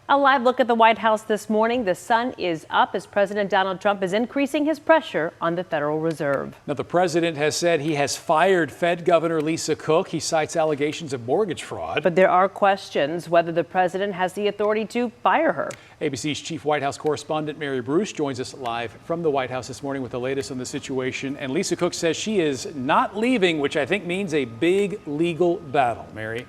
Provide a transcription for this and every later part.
A live look at the White House this morning. The sun is up as President Donald Trump is increasing his pressure on the Federal Reserve. Now, the president has said he has fired Fed Governor Lisa Cook. He cites allegations of mortgage fraud. But there are questions whether the president has the authority to fire her. ABC's chief White House correspondent Mary Bruce joins us live from the White House this morning with the latest on the situation. And Lisa Cook says she is not leaving, which I think means a big legal battle. Mary?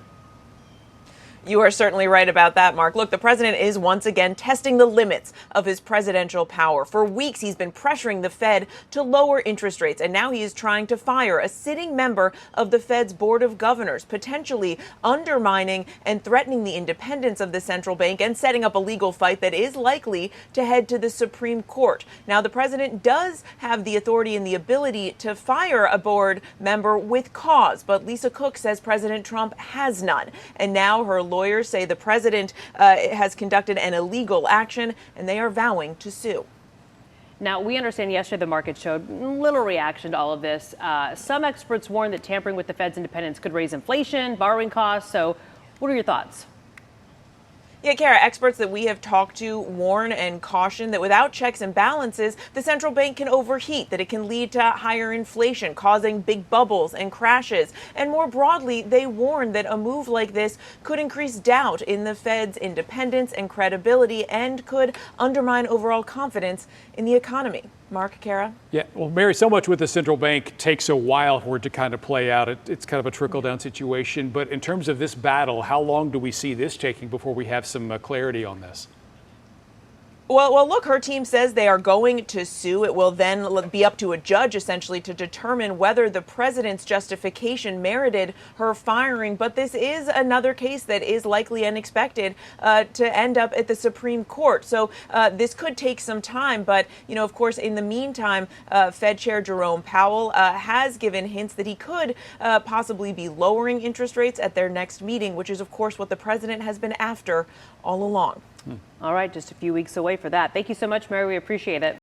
You are certainly right about that, Mark. Look, the president is once again testing the limits of his presidential power. For weeks, he's been pressuring the Fed to lower interest rates, and now he is trying to fire a sitting member of the Fed's Board of Governors, potentially undermining and threatening the independence of the central bank and setting up a legal fight that is likely to head to the Supreme Court. Now, the president does have the authority and the ability to fire a board member with cause, but Lisa Cook says President Trump has none. And now her lawyers say the president has conducted an illegal action, and they are vowing to sue. Now, we understand yesterday the market showed little reaction to all of this. Some experts warned that tampering with the Fed's independence could raise inflation, borrowing costs. So what are your thoughts? Yeah, Kara, experts that we have talked to warn and caution that without checks and balances, the central bank can overheat, that it can lead to higher inflation, causing big bubbles and crashes. And more broadly, they warn that a move like this could increase doubt in the Fed's independence and credibility and could undermine overall confidence in the economy. Mark, Kara? Yeah, well, Mary, so much with the central bank takes a while for it to kind of play out. It's kind of a trickle-down situation. But in terms of this battle, how long do we see this taking before we have some clarity on this? Well, look, her team says they are going to sue. It will then be up to a judge, essentially, to determine whether the president's justification merited her firing. But this is another case that is likely and expected to end up at the Supreme Court. So this could take some time. But, of course, in the meantime, Fed Chair Jerome Powell has given hints that he could possibly be lowering interest rates at their next meeting, which is, of course, what the president has been after all along. All right, just a few weeks away for that. Thank you so much, Mary. We appreciate it.